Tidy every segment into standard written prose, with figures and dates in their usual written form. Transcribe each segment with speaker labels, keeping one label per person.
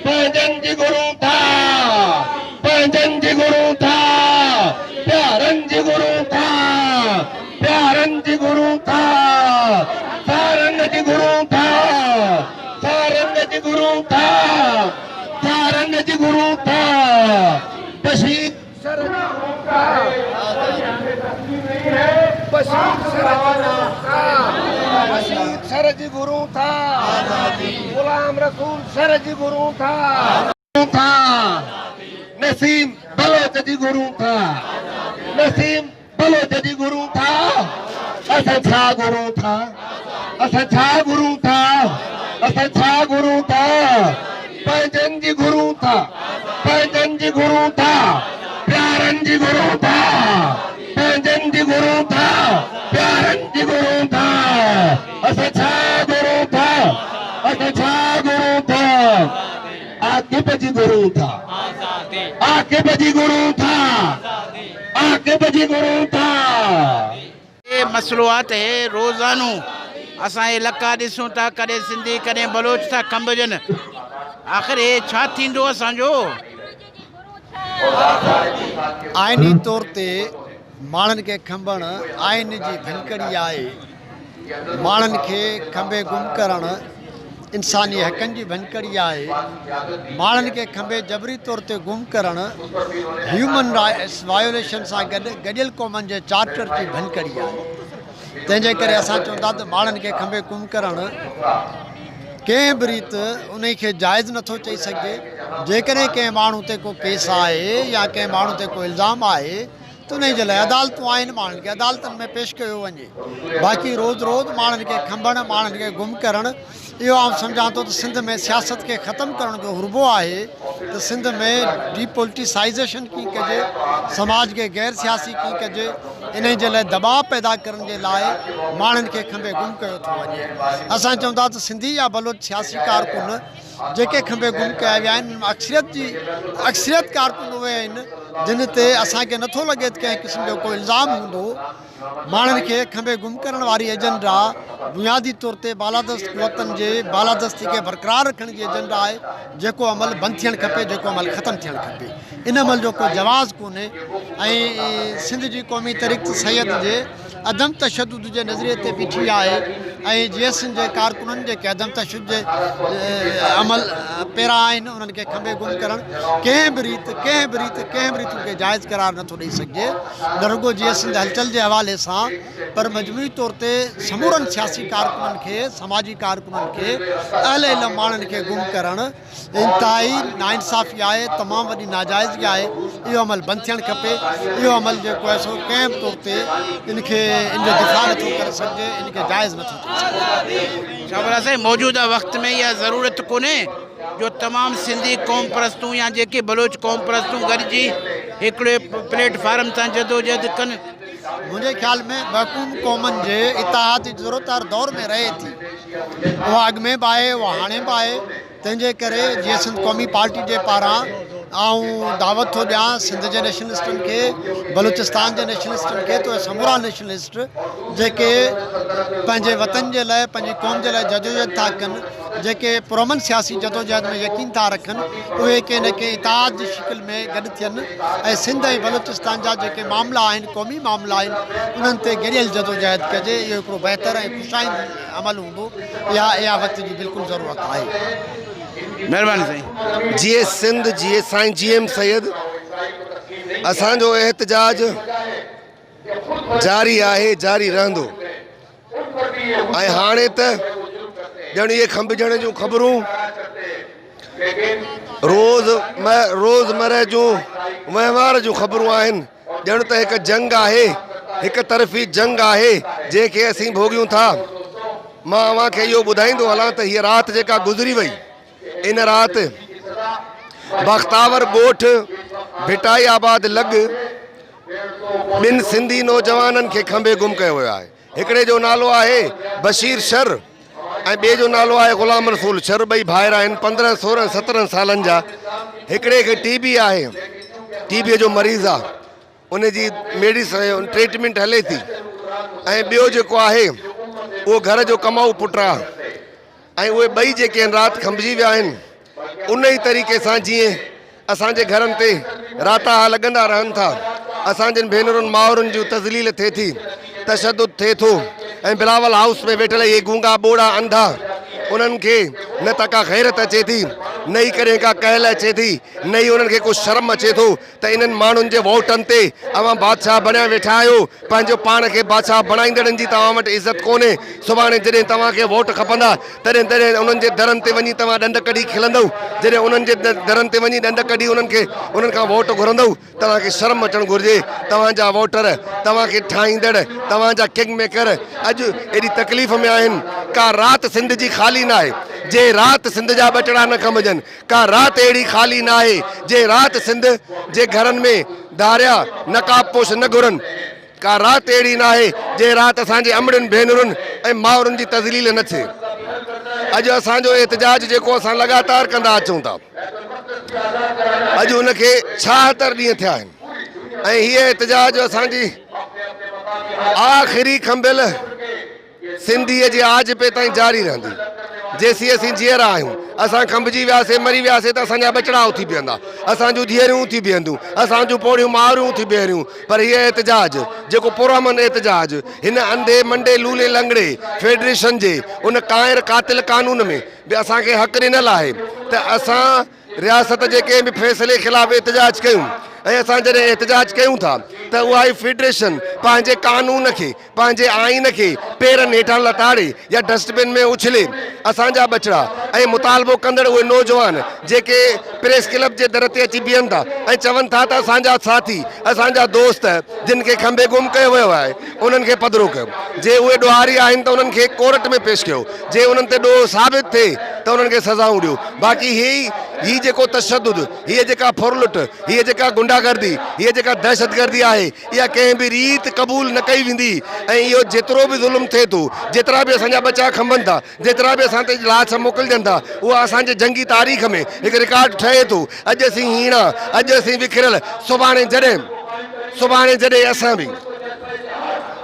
Speaker 1: पंहिंजनि जी गुरू था, पंहिंजनि जी गुरू था, प्यारनि जी गुरू था, प्यारनि जी गुरू था, सारंग जी गुरू था, सारंग जी गुरू था, सारंग जी गुरू था, बशीर सर जी गुरू था, गुलाम रसूल सर जी गुरू था, नसीम बलोच जी गुरू था, नसीम बलोच जी गुरू था, असां छा गुरू था, असां छा गुरू था, असां छा गुरू था, पंहिंजनि जी गुरू था, पंहिंजनि जी गुरू था, प्यारनि जी गुरू था, पंहिंजनि जी गुरू था, प्यारनि जी गुरू था, असां छा गुरू था, असां छा गुरू था, आकिब जी गुरू था, आकिब जी गुरू था, आकिब जी गुरू था।
Speaker 2: ये मसलूआत है रोज़ानो असां इलाका ॾिसूं था, कॾहिं सिंधी कॾहिं बलोच था खंभजनि, आख़िर ये छा थींदो असांजो?
Speaker 3: आइनी तौर ते माण्हुनि खे खंभणु आइन जी भिनकड़ी आहे। माण्हुनि खे खंभे गुम करणु इंसानी हक़नि जी भिनकड़ी आहे। माण्हुनि खे खंभे जबरी तौर ते गुम करणु ह्यूमन राइट्स वायोलेशन सां गॾु गॾियल क़ौमनि जे चार्टर जी भिनकड़ी आहे। तंहिंजे करे असां चवंदा त माण्हुनि खे खंभे गुम करणु कंहिं बि रीति उन खे जाइज़ नथो चई सघिजे। जेकॾहिं कंहिं माण्हू ते को केस आहे या कंहिं माण्हू ते को इल्ज़ाम आहे त उन जे लाइ अदालतूं आहिनि, माण्हुनि खे अदालतनि में पेश कयो वञे। बाक़ी रोज़ रोज़ माण्हुनि खे खंभणु, माण्हुनि खे गुम करणु, इहो आउं सम्झां थो त सिंध में सियासत खे ख़तमु करण जो हुरबो आहे त सिंध में डीपोलिटिसाइज़ेशन कीअं कजे, समाज खे गैर सियासी कीअं कजे, इन जे लाइ दबाव पैदा करण जे लाइ माण्हुनि खे खंभे गुम कयो थो वञे। असां चवंदा त सिंधी या बलोच सियासी कारकुन जेके खंभे गुम कया विया आहिनि, अक्सरियत कारकुन उहे आहिनि जिन ते असांखे नथो लॻे त कंहिं क़िस्म जो को इल्ज़ाम हूंदो। माण्हुनि खे खंभे गुम करण वारी एजेंडा बुनियादी तौर ते बालादस्त क़ुवतनि जे बालादस्ती खे बरक़रार रखण जी एजेंडा आहे, जेको अमल बंदि थियणु खपे, जेको अमल ख़तमु थियणु खपे। इन अमल जो को जवाज़ कोन्हे। ऐं सिंध जी क़ौमी तहरीक सैयद जे अदम तशदुद जे नज़रिए ते बीठी आहे ऐं GSN जे कारकुननि जेके अदम तशदुद जे अमल पहिरां आहिनि, उन्हनि खे खंभे गुम करणु कंहिं बि रीति खे जाइज़ करार नथो ॾेई सघिजे। न रुॻो GSN जे हलचल जे हवाले सां, पर मजमूई तौर ते समूरनि सियासी कारकुननि खे, समाजी कारकुननि खे, अहल इल्म माण्हुनि खे गुम करणु इंतिहाई नाइंसाफ़ी आहे, तमामु वॾी नाजाइज़गी आहे। इहो अमल बंदि थियणु खपे। इहो अमल जेको आहे सो कंहिं बि तौर ते इनखे इन जो दिफ़ा नथो करे सघिजे, इनखे जाइज़ नथो थी सघे।
Speaker 2: शाहबाज़ साईं, मौजूदा वक़्त में इहा ज़रूरत कोन्हे जो तमामु सिंधी क़ौम परस्तूं या जेके बलोच क़ौम परस्तूं गॾिजी हिकिड़े प्लेटफार्म तां जदोजहद कनि?
Speaker 3: मुंहिंजे ख़्याल में महकूम क़ौमनि जे इतिहाद जी ज़रूरत हर दौर में रहे थी। उहा अॻु में बि आहे, उहा हाणे बि आहे। तंहिंजे करे GSN क़ौमी पार्टी जे पारां आऊं दावत थो ॾियां सिंध जे नेशनलिस्टनि खे, बलूचिस्तान जे नेशनलिस्टनि खे, तो समूरा नेशनलिस्ट जेके पंहिंजे वतन जे लाइ, पंहिंजी क़ौम जे लाइ जदोजहद था कनि, जेके पुरमन सियासी जदोजहद में यकीन था रखनि, उहे कंहिं न कंहिं इतिहाद जी शिकिल में गॾु थियनि ऐं सिंध ऐं बलूचिस्तान जा जेके मामला आहिनि, क़ौमी मामला आहिनि, उन्हनि ते गॾियल जदोजहद कजे। इहो हिकिड़ो बहितर ऐं ख़ुशाइंद अमल हूंदो। इहा वक़्त जी बिल्कुलु ज़रूरत आहे।
Speaker 2: महिरबानी साईं।
Speaker 1: GS सिंध, साईं GM सैयद, असांजो एहतजाज जारी आहे, जारी रहंदो। ऐं हाणे त ॼण इहे खंभजण जूं ख़बरूं रोज़मर्रा जूं वहिंवार जूं ख़बरूं आहिनि। ॼण त हिकु जंग आहे, हिकु तरफ़ी जंग आहे जंहिंखे असीं भोॻियूं था। मां अव्हांखे इहो ॿुधाईंदो हलां त हीअ राति जेका गुज़री वई, इन राति बख्तावर ॻोठ भिटाई आबाद लॻ ॿिनि सिंधी नौजवाननि खे खंभे गुम कयो वियो आहे। हिकिड़े जो नालो आहे बशीर शर ऐं ॿिए जो नालो आहे ग़ुलाम रसूल शर। ॿई भाइर आहिनि, 15, 16, 17 सालनि जा। हिकिड़े खे TB आहे, TB जो मरीज़ आहे, उनजी मेडिसिन ट्रीटमेंट हले थी। ऐं ॿियो जेको आहे उहो घर जो कमाऊ पुटु आहे। ऐं उहे ॿई जेके आहिनि राति खंभिजी विया आहिनि। उन ई तरीक़े सां जीअं असांजे घरनि ते राता लॻंदा रहनि था, असांजनि भेनरुनि माउरुनि जूं तज़लील थिए थी, तशदुद थिए थो, ऐं बिलावल हाउस में वेठल इहे गूंगा ॿोड़ा अंधा उन्हनि खे न त का गैरत अचे थी, न ई करे का कहल अचे थी, न ई उन्हनि खे कुझु शर्म अचे थो त इन्हनि माण्हुनि जे वोटनि ते अवां बादशाह बणिया वेठा आहियो, पंहिंजो पाण खे बादशाह बणाईंदड़नि जी तव्हां वटि इज़त कोन्हे। सुभाणे जॾहिं तव्हांखे वोट खपंदा तॾहिं तॾहिं उन्हनि जे दरनि ते वञी तव्हां ॾंड कढी खिलंदव, जॾहिं उन्हनि जे दरनि ते वञी ॾंड कढी उन्हनि खां वोट घुरंदव, तव्हांखे शर्म अचणु घुरिजे। तव्हांजा वोटर, तव्हांखे ठाहींदड़, तव्हांजा किंग मेकर अॼु एॾी तकलीफ़ में आहिनि। का राति सिंध जी ख़ाली न आहे जे राति सिंध जा ॿचिड़ा न खमजनि, का राति अहिड़ी ख़ाली न आहे जे राति सिंध जे घरनि में धारिया नकाब पोश न घुरनि, का राति अहिड़ी न आहे जे राति असांजे अमड़ियुनि भेनरुनि ऐं माउरुनि जी तज़लील न थिए। अॼु असांजो एहतजाज जेको असां लगातार कंदा अचूं था, अॼु उनखे 76 ॾींहं थिया आहिनि ऐं हीअ एहतजाज असांजी आख़िरी खंबियल सिंधीअ जे आज पे ताईं जारी रहंदी जेसीं असीं जीअर आहियूं। असां खंबिजी वियासीं, मरी वियासीं त असांजा ॿचिड़ा उथी बीहंदा, असांजूं धीअरूं उथी बीहंदियूं, असांजूं पोड़ियूं माउरूं उथी बीहंदियूं, पर हीअ एहतजाज जेको पुरअमन एहतजाज हिन अंधे मंडे लूले लंगड़े फेडरेशन जे उन काइर कातिल कानून में बि असांखे हक़ ॾिनल आहे त असां रियासत जे कंहिं बि फ़ैसिले ख़िलाफ़ एहतजाज कयूं। ऐं असां जॾहिं एहतजाज कयूं था त उहा ई फेडरेशन पंहिंजे कानून खे, पंहिंजे आइन खे पेरनि हेठां लताड़े या डस्टबिन में उछले। असांजा ॿचिड़ा ऐं मुतालबो कंदड़ उहे नौजवान जेके प्रेस क्लब जे दर ते अची बीहनि था ऐं चवनि था त असांजा साथी, असांजा दोस्त जिन खे खंबे गुम कयो वियो आहे उन्हनि खे पधिरो कयो, जे उहे ॾोहारी आहिनि त उन्हनि खे कोर्ट में पेश कयो, जे उन्हनि ते ॾोह साबित थिए त उन्हनि खे सज़ाऊं ॾियो। बाक़ी ही जेको तशदुद, हीअ जेका फुरलुट, हीअ जेका गुंडागर्दी, हीअ जेका दहशतगर्दी आहे, इहा कंहिं बि रीत क़बूल न कई वेंदी। ऐं इहो जेतिरो बि ज़ुल्म थिए थो, जेतिरा बि असांजा बचा खंभनि था, जेतिरा बि असां ते लाश मोकिलिजनि था, उहा असांजे जंगी तारीख़ में हिकु रिकॉर्ड ठहे थो। अॼु असीं हीणा, अॼु असीं विकिरल, सुभाणे जॾहिं असां बि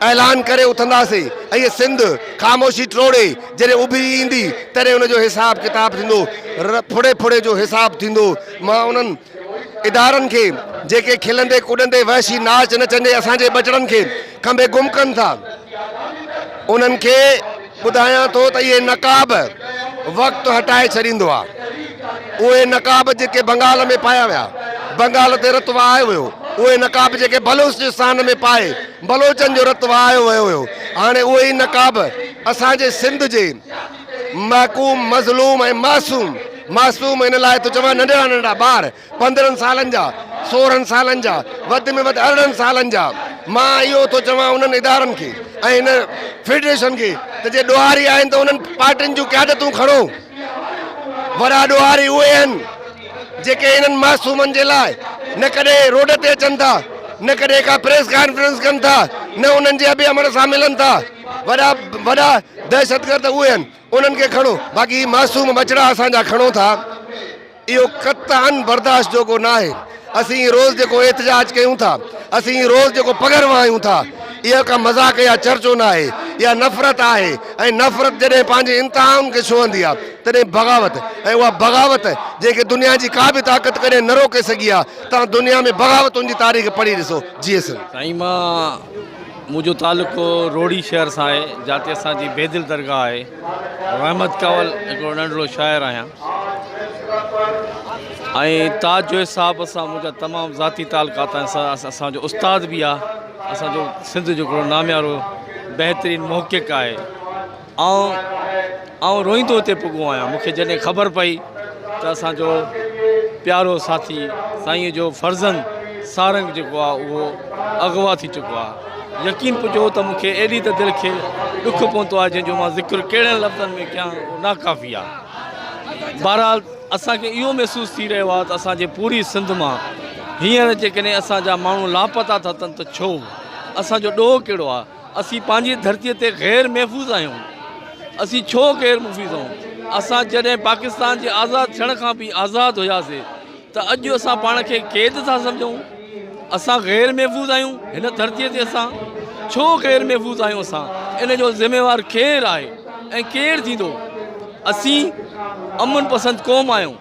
Speaker 1: ऐलान करे उथंदासीं ऐं इहा सिंध ख़ामोशी टोड़े जॾहिं उभरी ईंदी तॾहिं उनजो हिसाब किताब थींदो, फुड़े फुड़े जो हिसाब थींदो। मां उन्हनि इदारनि खे जेके खिलंदे कुॾंदे वहशी नाच नचंदे असांजे ॿचिड़नि खे खंबे गुम कनि था, उन्हनि खे ॿुधायां थो त इहे नकाब वक़्तु हटाए छॾींदो आहे। उहे नकाब जेके बंगाल में पाया विया, बंगाल ते रतु वहायो वियो, उहे नकाब जेके बलूचिस्तान में पाए बलोचनि जो रतु वहायो वियो हुयो, हाणे उहे ई नकाब असांजे सिंध जे महकूम, मज़लूम ऐं मासूम हिन लाइ थो चवां, नंढड़ा नंढड़ा ॿार 15 सालनि जा, 16 सालनि जा, वधि में वधि 18 सालनि जा। मां इहो थो चवां उन्हनि इदारनि खे ऐं हिन फेडरेशन खे त जे ॾोहारी आहिनि त उन्हनि पार्टियुनि जूं क़यादतूं खणो। वॾा ॾोहारी उहे आहिनि जेके हिननि मासूमनि जे लाइ न कॾहिं रोड ते अचनि था, न कॾहिं का प्रेस कॉन्फ्रेंस कनि था, न उन्हनि जे अबे अमर सां मिलनि था। वॾा दहशतगर्द उहे आहिनि, उन्हनि खे खणो। बाक़ी मासूम ॿचिड़ा असांजा खणो था, इहो क़तअन बर्दाश्त जोॻो न आहे। असीं रोज़ जेको एहतजाज कयूं था, असीं रोज़ जेको पगर वहायूं था, इहो का मज़ाक़ या चर्चो न आहे, इहा नफ़रत आहे। ऐं नफ़रत जॾहिं पंहिंजे इंतहाउनि खे छुहंदी आहे तॾहिं बग़ावत, ऐं उहा बग़ावत जेके दुनिया जी का बि ताक़त कॾहिं न रोके सघी आहे। तव्हां दुनिया में बग़ावतुनि जी तारीख़ पढ़ी ॾिसो। जी
Speaker 4: साईं, मुंहिंजो तालुको रोड़ी शहर सां आहे, जिते असांजी बेदिल दरगाह आहे। रहमत कावल हिकिड़ो नंढिड़ो शाइरु आहियां ऐं ताज जो हिसाब सां मुंहिंजा तमामु ज़ाती तालुकात आहिनि। असांजो उस्ताद बि आहे, असांजो सिंध जो हिकिड़ो नामियारो बहितरीनु मुहक़िक़ आहे। ऐं रोईंदो हिते पुॻो आहियां। मूंखे जॾहिं ख़बर पई त असांजो प्यारो साथी साईं जो फर्ज़ंद सारंग जेको आहे उहो अगवा थी चुको आहे, यकीन पुॼो त मूंखे एॾी त दिलि खे ॾुखु पवंदो आहे जंहिंजो मां ज़िक्र कहिड़े लफ़्ज़नि में कयां उहो नाकाफ़ी आहे। बहरहाल असांखे इहो महसूसु थी रहियो आहे त असांजे पूरी सिंध मां हींअर जेकॾहिं असांजा माण्हू लापता था थियनि त छो? असांजो ॾोह कहिड़ो आहे? असीं पंहिंजी धरतीअ ते ग़ैर महफ़ूज़ आहियूं। असीं छो ग़ैर महफ़ूज़ आहियूं? असां जॾहिं पाकिस्तान जे आज़ादु थियण खां बि आज़ादु हुयासीं त अॼु असां पाण खे क़ैद था सम्झूं। असां ग़ैर महफ़ूज़ आहियूं हिन धरतीअ ते। असां छो ग़ैर महफ़ूज़ आहियूं? असां इन जो ज़िम्मेवार केरु आहे ऐं केरु थींदो? असीं अमन पसंदि क़ौम आहियूं।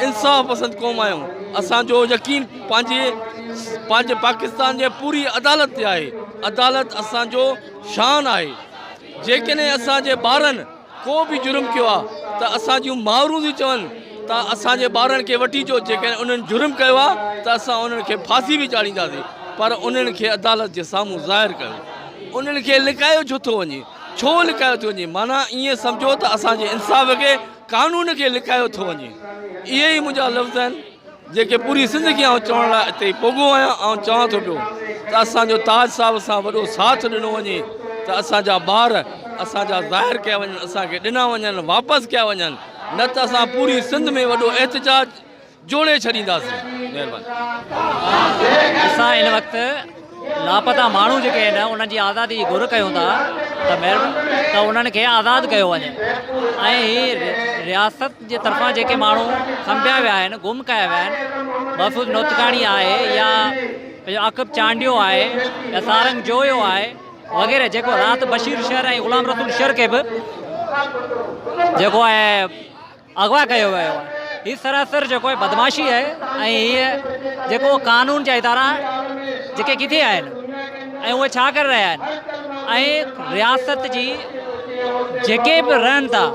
Speaker 4: इंसाफ़ पसंद क़ौम आहियूं। असांजो यकीन पंहिंजे पाकिस्तान जे पूरी अदालत ते आहे। अदालत असांजो शान आहे। जेकॾहिं असांजे ॿारनि को बि जुर्म कयो आहे त असां जूं माउरूं थी चवनि त असांजे ॿारनि खे वठी अचो, जेकॾहिं उन्हनि जुर्म कयो आहे त असां उन्हनि खे फांसी बि चाढ़ींदासीं, पर उन्हनि खे अदालत जे साम्हूं ज़ाहिर कयो। उन्हनि खे लिकायो छो थो वञे? छो लिकायो थो वञे? माना ईअं सम्झो त असांजे इंसाफ़ खे, कानून खे लिकायो थो वञे। इहे ई मुंहिंजा लफ़्ज़ आहिनि जेके पूरी ज़िंदगी आउं चवण लाइ हिते पोगो आहियां। ऐं चवां थो पियो त असांजो ताज साहिब सां वॾो साथ ॾिनो वञे त असांजा ॿार असांजा ज़ाहिर कया वञनि, असांखे ॾिना वञनि, वापसि कया वञनि, न त असां पूरी सिंध में वॾो एहतजाज जोड़े छॾींदासीं। महिरबानी।
Speaker 5: असां हिन वक़्तु लापता माण्हू जेके आहिनि उन्हनि जी आज़ादी जी घुर कयूं था त उन्हनि खे आज़ादु कयो वञे। ऐं हीअ रियासत जे तरफ़ां जेके माण्हू खंबिया विया आहिनि, गुम कया विया आहिनि, महफ़ूज़ नोतकाणी आहे या अक़ब चांडियो आहे या सारंग जोयो आहे वग़ैरह, जेको राति बशीर शहर ऐं ग़ुलाम रसूल शहर खे बि जेको आहे अगवा कयो वियो आहे। हीअ सरासर जेको आहे बदमाशी आहे। ऐं हीअ जेको कानून जा इदारा जेके किथे आहिनि ऐं उहे छा करे रहिया आहिनि, ऐं रियासत जी जेके बि रहनि था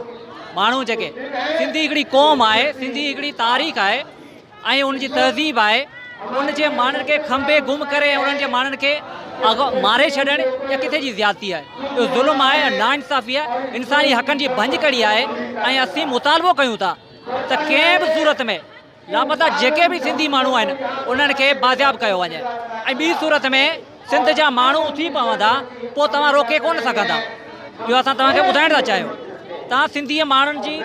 Speaker 5: माण्हू, जेके सिंधी हिकिड़ी क़ौम आहे, सिंधी हिकिड़ी तारीख़ आहे ऐं उनजी तहज़ीब आहे। उन जे माण्हुनि खे खंबे गुम करे उन्हनि जे माण्हुनि खे मारे छॾणु या किथे जी ज़्यादती आहे, इहो ज़ुल्म आहे, नाइंसाफ़ी आहे, इंसानी हक़नि जी भंज कड़ी आहे। ऐं असीं मुतालबो कयूं था त कंहिं बि सूरत में लापता जेके बि सिंधी माण्हू आहिनि उन्हनि खे बाज़ियाब कयो वञे। ऐं ॿी सूरत में सिंध जा माण्हू उथी पवंदा, पोइ तव्हां रोके कोन सघंदा। इहो असां तव्हांखे ॿुधाइण था चाहियूं। तव्हां सिंधी माण्हुनि जी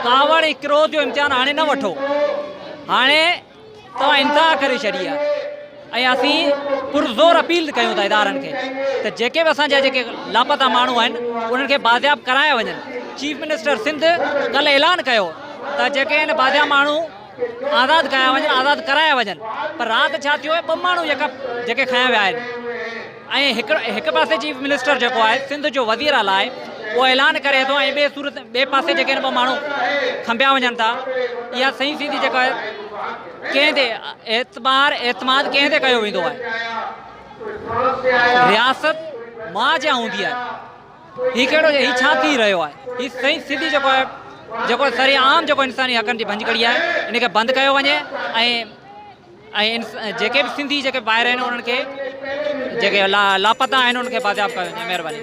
Speaker 5: कावड़ ऐं क्रोध जो इम्तिहान हाणे न वठो। हाणे तव्हां इंतहा करे छॾी आहे ऐं असीं पुरज़ोर अपील कयूं था इदारनि खे त जेके बि असांजा जेके लापता माण्हू आहिनि उन्हनि खे बाज़ियाब कराया वञनि। चीफ मिनिस्टर सिंध कल्ह ऐलान कयो त जेके आहिनि बाज़ियाब माण्हू आज़ादु कया वञनि, आज़ादु कराया वञनि। पर राति छा थियो आहे, 2 माण्हू जेके खयां विया आहिनि। ऐं हिकु पासे चीफ मिनिस्टर जेको आहे सिंध जो वज़ीर आला आहे उहो ऐलान करे थो, ऐं ॿिए पासे जेके आहिनि 2 माण्हू खंबिया वञनि था। इहा सही सीधी जेका आहे कंहिं ते एतमाद कंहिं ते कयो वेंदो आहे। रियासत मां जा हूंदी आहे। हीउ छा थी रहियो आहे? हीउ सही सीधी जेको सरेआम जेको इंसानी हक़नि जी भंज कड़ी आहे, इनखे बंदि कयो वञे। ऐं जेके बि सिंधी जेके ॿाहिरि आहिनि उन्हनि खे जेके लापता आहिनि उन्हनि खे बाज़ियाब कयो वञे। महिरबानी।